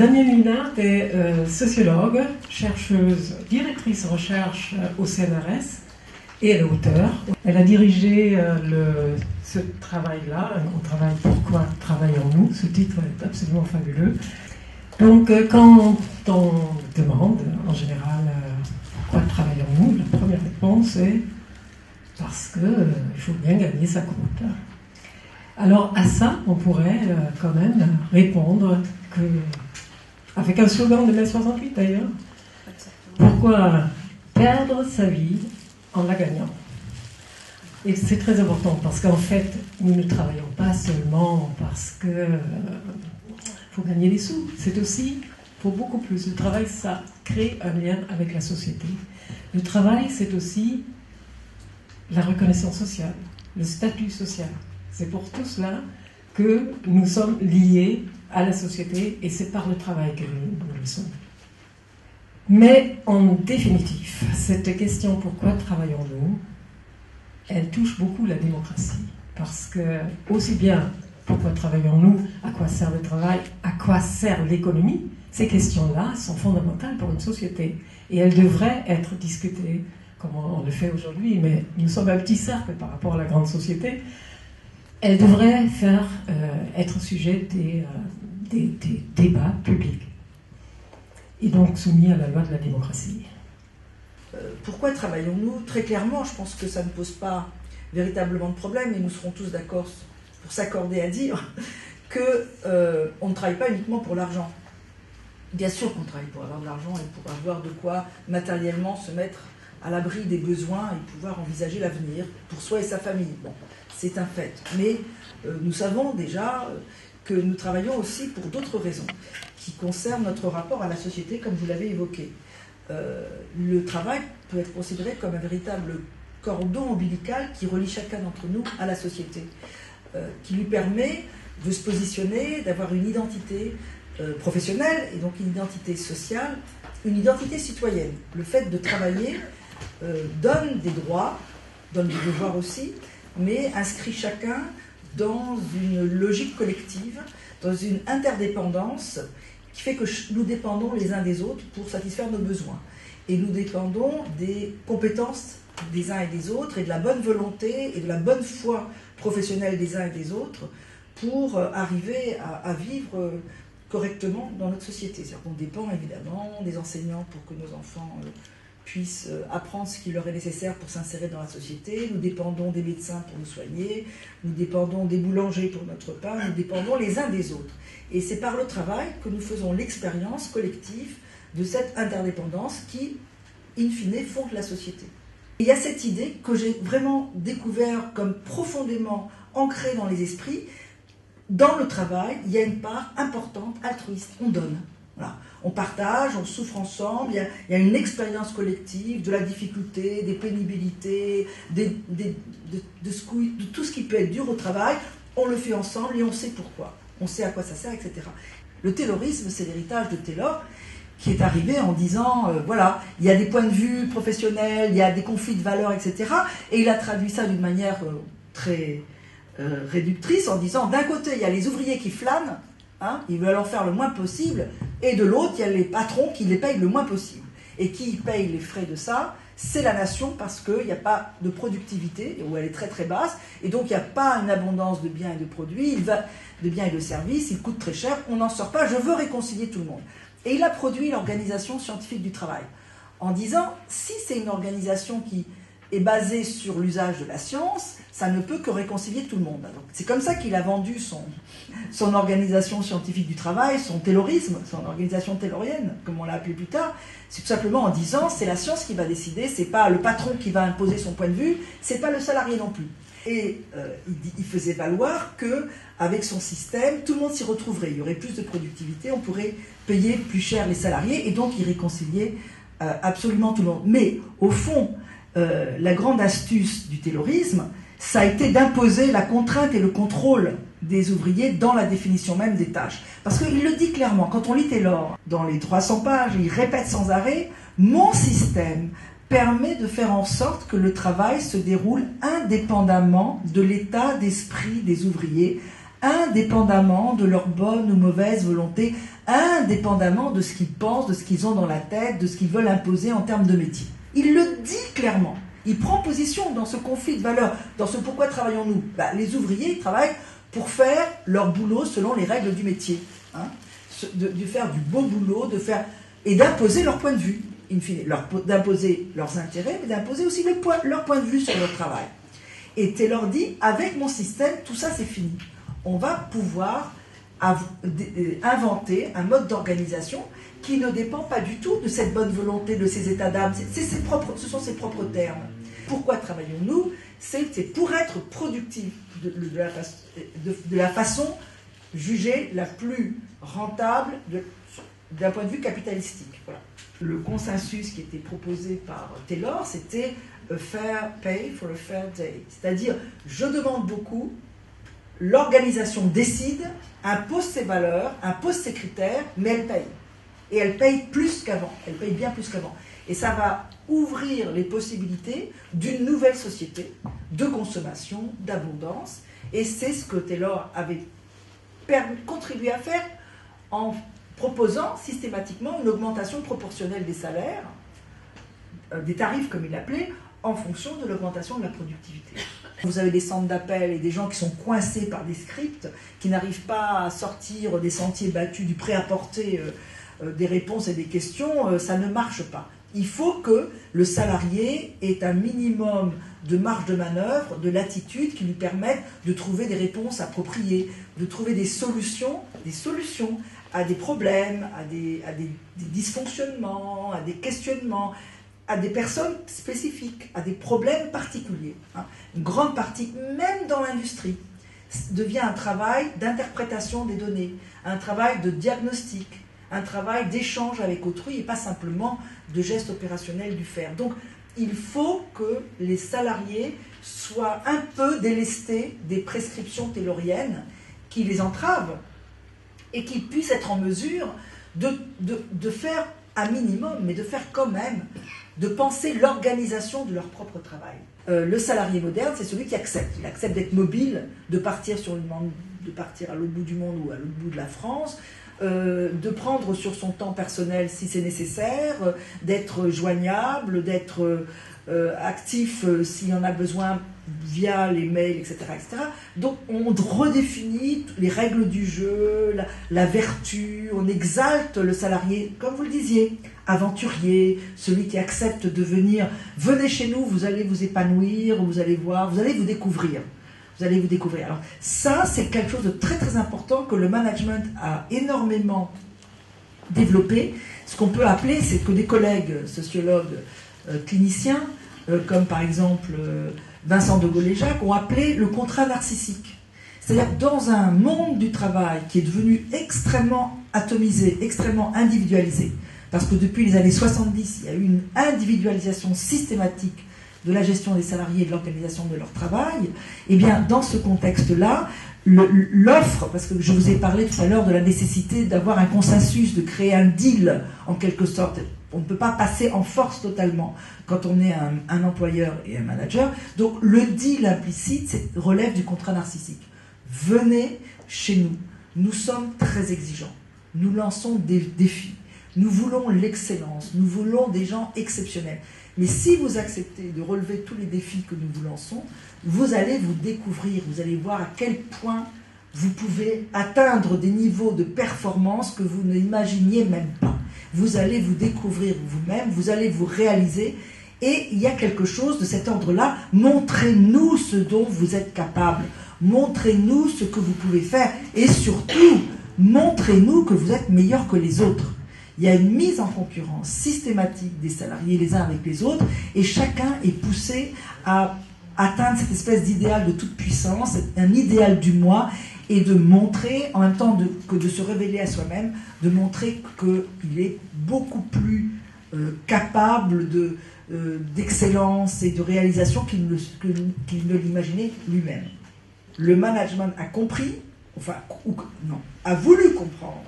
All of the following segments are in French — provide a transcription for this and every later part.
Danielle Linhart est sociologue, chercheuse, directrice recherche au CNRS et elle est auteure. Elle a dirigé ce travail-là, on travaille Pourquoi travaillons-nous? Ce titre est absolument fabuleux. Donc quand on demande en général pourquoi travaillons-nous, la première réponse est parce qu'il faut bien gagner sa croûte. Alors à ça, on pourrait quand même répondre avec un slogan de mai 68 d'ailleurs. Pourquoi perdre sa vie en la gagnant? Et c'est très important parce qu'en fait, nous ne travaillons pas seulement parce que faut gagner des sous. C'est aussi pour beaucoup plus. Le travail, ça crée un lien avec la société. Le travail, c'est aussi la reconnaissance sociale, le statut social. C'est pour tout cela que nous sommes liés à la société et c'est par le travail que nous le sommes. Mais en définitive, cette question pourquoi travaillons-nous, elle touche beaucoup la démocratie. Parce que aussi bien pourquoi travaillons-nous, à quoi sert le travail, à quoi sert l'économie, ces questions-là sont fondamentales pour une société. Et elles devraient être discutées comme on le fait aujourd'hui, mais nous sommes un petit cercle par rapport à la grande société. Elles devraient être sujet des débats publics et donc soumis à la loi de la démocratie. Pourquoi travaillons-nous? Très clairement, je pense que ça ne pose pas véritablement de problème et nous serons tous d'accord pour s'accorder à dire qu'on ne travaille pas uniquement pour l'argent. Bien sûr qu'on travaille pour avoir de l'argent et pour avoir de quoi matériellement se mettre à l'abri des besoins et pouvoir envisager l'avenir pour soi et sa famille. Bon, c'est un fait. Mais nous savons déjà que nous travaillons aussi pour d'autres raisons qui concernent notre rapport à la société, comme vous l'avez évoqué. Le travail peut être considéré comme un véritable cordon ombilical qui relie chacun d'entre nous à la société, qui lui permet de se positionner, d'avoir une identité professionnelle et donc une identité sociale, une identité citoyenne. Le fait de travailler donne des droits, donne des devoirs aussi, mais inscrit chacun dans une logique collective, dans une interdépendance qui fait que nous dépendons les uns des autres pour satisfaire nos besoins. Et nous dépendons des compétences des uns et des autres et de la bonne volonté et de la bonne foi professionnelle des uns et des autres pour arriver à vivre correctement dans notre société. C'est-à-dire qu'on dépend évidemment des enseignants pour que nos enfants puissent apprendre ce qui leur est nécessaire pour s'insérer dans la société. Nous dépendons des médecins pour nous soigner, nous dépendons des boulangers pour notre pain, nous dépendons les uns des autres. Et c'est par le travail que nous faisons l'expérience collective de cette interdépendance qui, in fine, fonde la société. Et il y a cette idée que j'ai vraiment découvert comme profondément ancrée dans les esprits. Dans le travail, il y a une part importante, altruiste. On donne. Voilà. On partage, on souffre ensemble, il y a une expérience collective de la difficulté, des pénibilités, de tout ce qui peut être dur au travail. On le fait ensemble et on sait pourquoi. On sait à quoi ça sert, etc. Le taylorisme, c'est l'héritage de Taylor qui est arrivé en disant, voilà, il y a des points de vue professionnels, il y a des conflits de valeurs, etc. Et il a traduit ça d'une manière très réductrice en disant, d'un côté, il y a les ouvriers qui flânent, hein, ils veulent en faire le moins possible, et de l'autre, il y a les patrons qui les payent le moins possible. Et qui paye les frais de ça? C'est la nation, parce qu'il n'y a pas de productivité, ou elle est très très basse, et donc il n'y a pas une abondance de biens et de produits, de biens et de services, il coûte très cher, on n'en sort pas, je veux réconcilier tout le monde. Et il a produit l'Organisation scientifique du travail, en disant, si c'est une organisation qui est basée sur l'usage de la science, ça ne peut que réconcilier tout le monde. C'est comme ça qu'il a vendu son organisation scientifique du travail, son taylorisme, son organisation taylorienne, comme on l'a appelé plus tard. C'est tout simplement en disant, c'est la science qui va décider, c'est pas le patron qui va imposer son point de vue, c'est pas le salarié non plus. Et il faisait valoir que avec son système, tout le monde s'y retrouverait. Il y aurait plus de productivité, on pourrait payer plus cher les salariés, et donc il réconciliait absolument tout le monde. Mais au fond, la grande astuce du taylorisme, ça a été d'imposer la contrainte et le contrôle des ouvriers dans la définition même des tâches. Parce qu'il le dit clairement, quand on lit Taylor, dans les 300 pages, il répète sans arrêt, mon système permet de faire en sorte que le travail se déroule indépendamment de l'état d'esprit des ouvriers, indépendamment de leur bonne ou mauvaise volonté, indépendamment de ce qu'ils pensent, de ce qu'ils ont dans la tête, de ce qu'ils veulent imposer en termes de métier. Il le dit clairement. Il prend position dans ce conflit de valeurs, dans ce pourquoi travaillons-nous. Les ouvriers travaillent pour faire leur boulot selon les règles du métier. Hein, de faire du beau boulot, et d'imposer leur point de vue, in fine, d'imposer leurs intérêts, mais d'imposer aussi leur point de vue sur leur travail. Et Taylor dit, avec mon système, tout ça c'est fini. On va pouvoir inventer un mode d'organisation qui ne dépend pas du tout de cette bonne volonté, de ces états d'âme. Ce sont ses propres termes. Pourquoi travaillons-nous? C'est pour être productif de la façon jugée la plus rentable d'un point de vue capitalistique. Voilà. Le consensus qui était proposé par Taylor, c'était a fair pay for a fair day. C'est-à-dire, je demande beaucoup, l'organisation décide, impose ses valeurs, impose ses critères, mais elle paye. Et elle paye plus qu'avant, elle paye bien plus qu'avant. Et ça va ouvrir les possibilités d'une nouvelle société de consommation, d'abondance. Et c'est ce que Taylor avait contribué à faire en proposant systématiquement une augmentation proportionnelle des salaires, des tarifs comme il l'appelait, en fonction de l'augmentation de la productivité. Vous avez des centres d'appel et des gens qui sont coincés par des scripts, qui n'arrivent pas à sortir des sentiers battus du prêt-à-porter des réponses et des questions, ça ne marche pas. Il faut que le salarié ait un minimum de marge de manœuvre, de latitude qui lui permettent de trouver des réponses appropriées, de trouver des solutions à des problèmes, à des dysfonctionnements, à des questionnements, à des personnes spécifiques, à des problèmes particuliers. Une grande partie, même dans l'industrie, devient un travail d'interprétation des données, un travail de diagnostic, un travail d'échange avec autrui et pas simplement de gestes opérationnels du faire. Donc, il faut que les salariés soient un peu délestés des prescriptions tayloriennes qui les entravent et qu'ils puissent être en mesure de faire un minimum, mais de faire quand même, de penser l'organisation de leur propre travail. Le salarié moderne, c'est celui qui accepte. Il accepte d'être mobile, de partir à l'autre bout du monde ou à l'autre bout de la France, de prendre sur son temps personnel si c'est nécessaire, d'être joignable, d'être actif s'il y en a besoin via les mails, etc., etc. Donc on redéfinit les règles du jeu, la vertu, on exalte le salarié, comme vous le disiez, aventurier, celui qui accepte de venir, venez chez nous, vous allez vous épanouir, vous allez voir, vous allez vous découvrir. Vous allez vous découvrir. Alors ça, c'est quelque chose de très très important que le management a énormément développé. Ce qu'on peut appeler, c'est que des collègues sociologues cliniciens, comme par exemple Vincent de Gaulle-Jacques, ont appelé le contrat narcissique. C'est-à-dire dans un monde du travail qui est devenu extrêmement atomisé, extrêmement individualisé, parce que depuis les années 70, il y a eu une individualisation systématique de la gestion des salariés et de l'organisation de leur travail, et bien dans ce contexte-là, l'offre, parce que je vous ai parlé tout à l'heure de la nécessité d'avoir un consensus, de créer un deal en quelque sorte. On ne peut pas passer en force totalement quand on est un employeur et un manager. Donc le deal implicite relève du contrat narcissique. Venez chez nous, nous sommes très exigeants, nous lançons des défis, nous voulons l'excellence, nous voulons des gens exceptionnels. Mais si vous acceptez de relever tous les défis que nous vous lançons, vous allez vous découvrir, vous allez voir à quel point vous pouvez atteindre des niveaux de performance que vous n'imaginiez même pas. Vous allez vous découvrir vous-même, vous allez vous réaliser, et il y a quelque chose de cet ordre-là. Montrez-nous ce dont vous êtes capable, montrez-nous ce que vous pouvez faire, et surtout, montrez-nous que vous êtes meilleur que les autres. Il y a une mise en concurrence systématique des salariés les uns avec les autres, et chacun est poussé à atteindre cette espèce d'idéal de toute puissance, un idéal du moi, et de montrer, en même temps que de se révéler à soi-même, de montrer qu'il est beaucoup plus capable d'excellence et de réalisation qu'il ne l'imaginait lui-même. Le management a compris, a voulu comprendre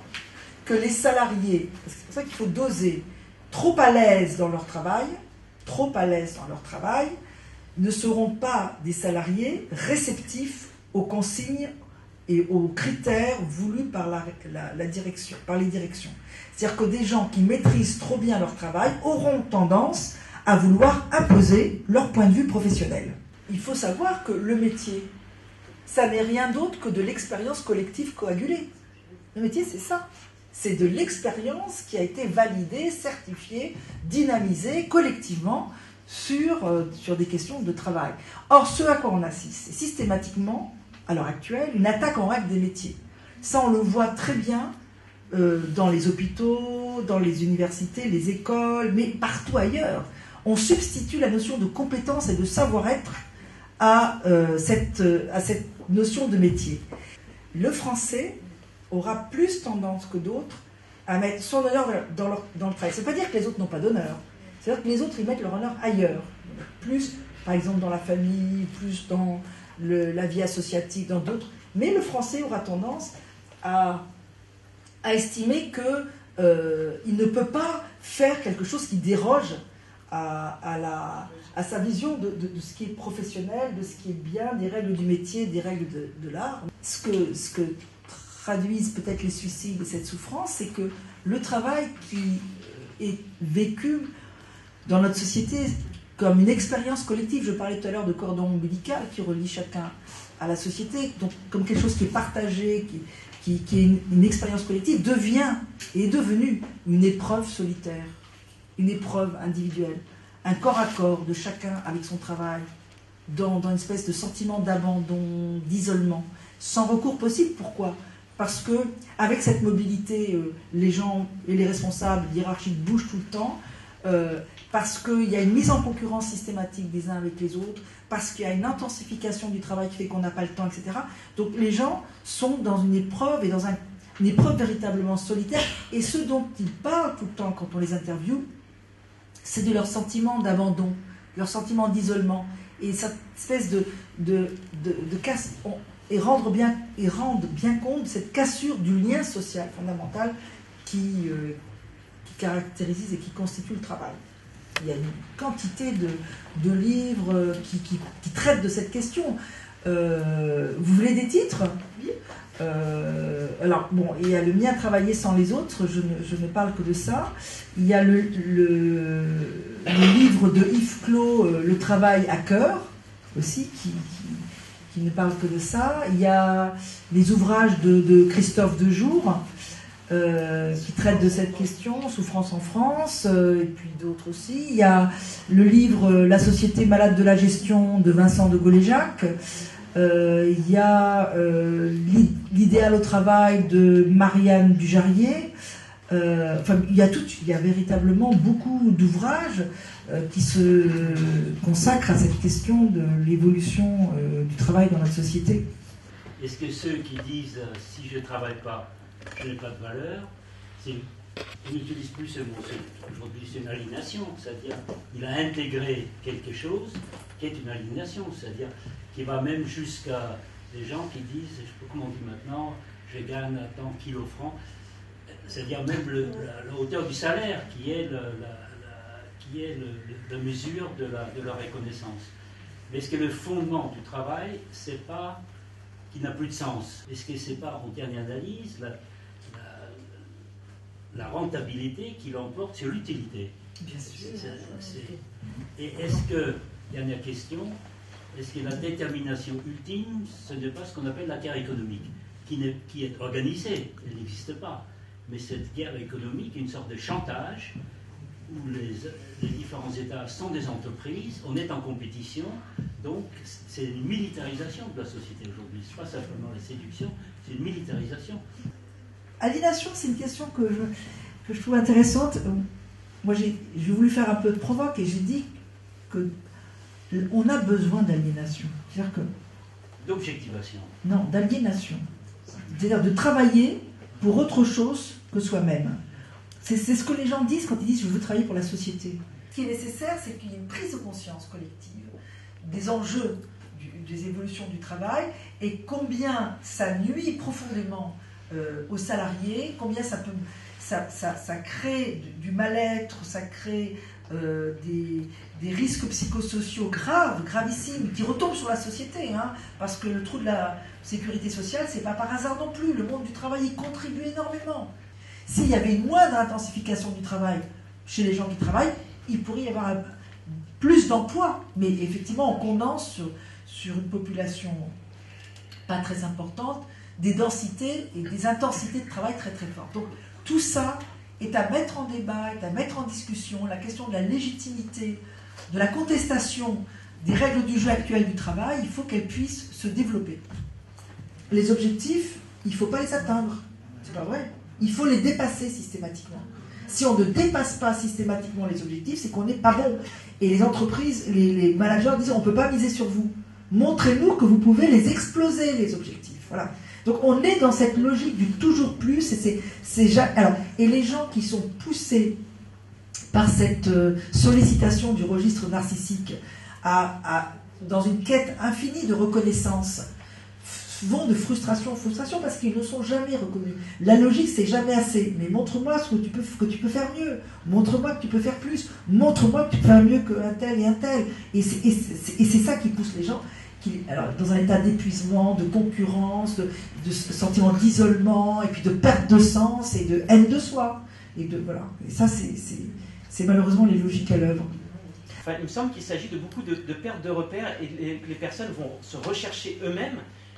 que les salariés, c'est pour ça qu'il faut doser, trop à l'aise dans leur travail, ne seront pas des salariés réceptifs aux consignes et aux critères voulus par la direction, par les directions. C'est-à-dire que des gens qui maîtrisent trop bien leur travail auront tendance à vouloir imposer leur point de vue professionnel. Il faut savoir que le métier, ça n'est rien d'autre que de l'expérience collective coagulée. Le métier, c'est ça. C'est de l'expérience qui a été validée, certifiée, dynamisée collectivement sur des questions de travail. Or, ce à quoi on assiste, c'est systématiquement, à l'heure actuelle, une attaque en règle des métiers. Ça, on le voit très bien dans les hôpitaux, dans les universités, les écoles, mais partout ailleurs. On substitue la notion de compétence et de savoir-être à cette notion de métier. Le français aura plus tendance que d'autres à mettre son honneur dans le travail. Ça ne veut pas dire que les autres n'ont pas d'honneur. C'est-à-dire que les autres, ils mettent leur honneur ailleurs. Plus, par exemple, dans la famille, plus dans la vie associative, dans d'autres. Mais le français aura tendance à estimer qu'il ne peut pas faire quelque chose qui déroge à sa vision de ce qui est professionnel, de ce qui est bien, des règles du métier, des règles de l'art. Ce que traduisent peut-être les suicides et cette souffrance, c'est que le travail qui est vécu dans notre société comme une expérience collective, je parlais tout à l'heure de cordon ombilical qui relie chacun à la société, donc comme quelque chose qui est partagé, qui est une expérience collective, est devenu une épreuve solitaire, une épreuve individuelle, un corps à corps de chacun avec son travail, dans une espèce de sentiment d'abandon, d'isolement, sans recours possible. Pourquoi ? Parce que avec cette mobilité, les gens et les responsables hiérarchiques bougent tout le temps, parce qu'il y a une mise en concurrence systématique des uns avec les autres, parce qu'il y a une intensification du travail qui fait qu'on n'a pas le temps, etc. Donc les gens sont dans une épreuve, et dans une épreuve véritablement solitaire, et ce dont ils parlent tout le temps quand on les interviewe, c'est de leur sentiment d'abandon, leur sentiment d'isolement, et cette espèce de casse, et rendent bien compte de cette cassure du lien social fondamental qui caractérise et qui constitue le travail. Il y a une quantité de livres qui traitent de cette question. Vous voulez des titres ? Oui. Alors, bon, il y a le mien, Travailler sans les autres, je ne parle que de ça. Il y a le livre de Yves Clos, Le travail à cœur, aussi, qui ne parle que de ça. Il y a les ouvrages de Christophe Dejour, qui traitent de cette question, Souffrance en France, et puis d'autres aussi. Il y a le livre La société malade de la gestion de Vincent de Gaulle-Jacques. Il y a L'idéal au travail de Marianne Dujarier. Il y a véritablement beaucoup d'ouvrages qui se consacrent à cette question de l'évolution du travail dans notre société. Est-ce que ceux qui disent si je ne travaille pas, je n'ai pas de valeur, ils n'utilisent plus ce mot, aujourd'hui c'est une aliénation, c'est-à-dire il a intégré quelque chose qui est une aliénation, c'est-à-dire qui va même jusqu'à des gens qui disent, je ne sais pas comment on dit maintenant, je gagne tant kilos francs, c'est-à-dire même la hauteur du salaire qui est la mesure de leur reconnaissance. Mais est-ce que le fondement du travail, c'est pas qui n'a plus de sens? Est-ce que c'est pas, en dernière analyse, la rentabilité qui l'emporte sur l'utilité? Bien sûr. Et est-ce que, dernière question, est-ce que la détermination ultime, ce n'est pas ce qu'on appelle la guerre économique, qui est organisée, elle n'existe pas, mais cette guerre économique est une sorte de chantage où les différents États sont des entreprises, on est en compétition, donc c'est une militarisation de la société aujourd'hui. Ce n'est pas simplement la séduction, c'est une militarisation. Aliénation, c'est une question que je trouve intéressante. Moi, j'ai voulu faire un peu de provoque et j'ai dit qu'on a besoin d'aliénation. C'est-à-dire que... D'objectivation. Non, d'aliénation. C'est-à-dire de travailler pour autre chose que soi-même. C'est ce que les gens disent quand ils disent « je veux travailler pour la société ». Ce qui est nécessaire, c'est qu'il y ait une prise de conscience collective des enjeux des évolutions du travail et combien ça nuit profondément aux salariés, combien ça crée du mal-être, ça crée des risques psychosociaux graves, gravissimes, qui retombent sur la société, hein, parce que le trou de la sécurité sociale, c'est pas par hasard non plus. Le monde du travail y contribue énormément. S'il y avait une moindre intensification du travail chez les gens qui travaillent, il pourrait y avoir plus d'emplois. Mais effectivement, on condense sur une population pas très importante des densités et des intensités de travail très très fortes. Donc tout ça est à mettre en débat, est à mettre en discussion. La question de la légitimité, de la contestation des règles du jeu actuelles du travail, il faut qu'elles puissent se développer. Les objectifs, il ne faut pas les atteindre. C'est pas vrai. Il faut les dépasser systématiquement. Si on ne dépasse pas systématiquement les objectifs, c'est qu'on n'est pas bon. Et les entreprises, les managers disent on ne peut pas miser sur vous. Montrez-nous que vous pouvez les exploser, les objectifs. Voilà. Donc on est dans cette logique du toujours plus. Et les gens qui sont poussés par cette sollicitation du registre narcissique dans une quête infinie de reconnaissance, vont de frustration en frustration parce qu'ils ne sont jamais reconnus. La logique, c'est jamais assez. Mais montre-moi ce que tu peux faire mieux. Montre-moi que tu peux faire plus. Montre-moi que tu peux faire mieux qu'un tel et un tel. Et c'est ça qui pousse les gens alors, dans un état d'épuisement, de concurrence, de sentiment d'isolement, et puis de perte de sens et de haine de soi. Voilà. Et ça, c'est malheureusement les logiques à l'œuvre. Enfin, il me semble qu'il s'agit de beaucoup de perte de repères et que les personnes vont se rechercher eux-mêmes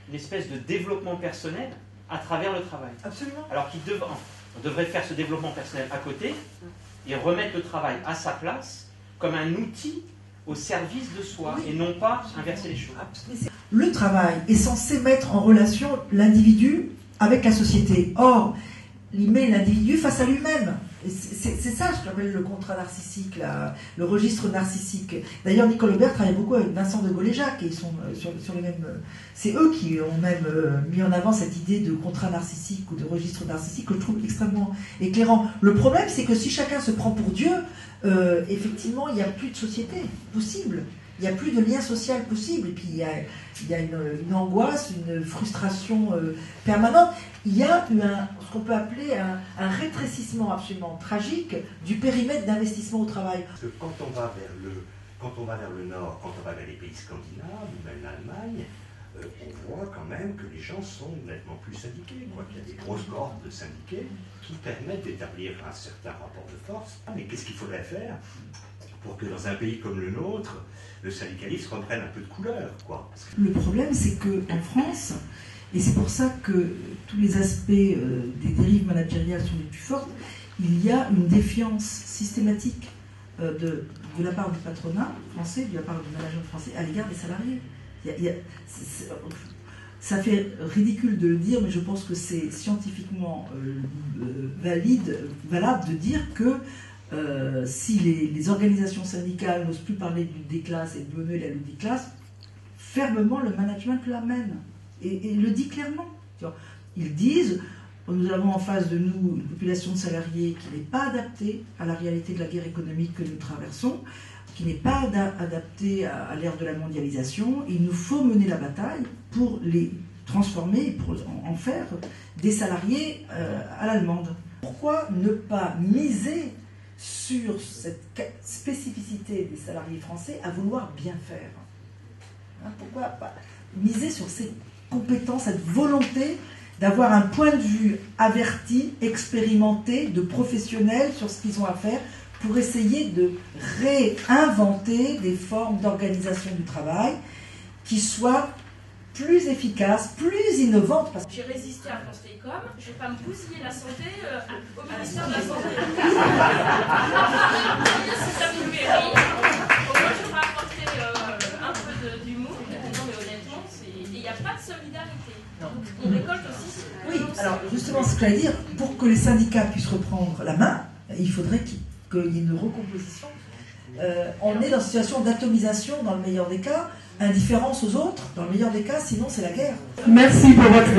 une espèce de développement personnel à travers le travail. Absolument. Alors on devrait faire ce développement personnel à côté et remettre le travail à sa place comme un outil au service de soi, oui, et non pas inverser les choses. Le travail est censé mettre en relation l'individu avec la société. Or, il met l'individu face à lui-même. C'est ça, je l'appelle le contrat narcissique, le registre narcissique. D'ailleurs, Nicole Aubert travaille beaucoup avec Vincent de Gaulle-Jacques, et ils sont sur les mêmes. C'est eux qui ont même mis en avant cette idée de contrat narcissique ou de registre narcissique que je trouve extrêmement éclairant. Le problème, c'est que si chacun se prend pour Dieu, effectivement, il n'y a plus de société possible. Il n'y a plus de lien social possible. Et puis, il y a une angoisse, une frustration permanente. Il y a ce qu'on peut appeler un rétrécissement absolument tragique du périmètre d'investissement au travail. Parce que quand on va vers le nord, quand on va vers les pays scandinaves, ou même l'Allemagne, on voit quand même que les gens sont nettement plus syndiqués, quoi. Qu'il y a des grosses cohortes de syndiqués qui permettent d'établir un certain rapport de force. Mais qu'est-ce qu'il faudrait faire pour que dans un pays comme le nôtre, le syndicalisme reprenne un peu de couleur, quoi? Le problème, c'est qu'en France, et c'est pour ça que tous les aspects des dérives managériales sont les plus fortes, il y a une défiance systématique de la part du patronat français, de la part du management français à l'égard des salariés. Ça fait ridicule de le dire, mais je pense que c'est scientifiquement valable de dire que si les organisations syndicales n'osent plus parler des classes et de mener la lutte des classes, fermement le management l'amène et le dit clairement. Ils disent, nous avons en face de nous une population de salariés qui n'est pas adaptée à la réalité de la guerre économique que nous traversons, qui n'est pas adaptée à l'ère de la mondialisation. Il nous faut mener la bataille pour les transformer, pour en faire des salariés à l'allemande. Pourquoi ne pas miser sur cette spécificité des salariés français à vouloir bien faire? Pourquoi pas miser sur ces compétences, cette volonté d'avoir un point de vue averti, expérimenté, de professionnels sur ce qu'ils ont à faire pour essayer de réinventer des formes d'organisation du travail qui soient plus efficaces, plus innovantes. J'ai résisté à France Télécom, je ne vais pas me bousiller la santé au ministère de la Santé. Système numérique, au moins je vais apporter un peu d'humour, non mais honnêtement, il n'y a pas de solidarité. Donc on récolte aussi. Oui, alors justement, ce que j'allais dire, pour que les syndicats puissent reprendre la main, il faudrait qu'il y ait une recomposition. On est dans une situation d'atomisation dans le meilleur des cas, indifférence aux autres dans le meilleur des cas, sinon c'est la guerre. Merci pour votre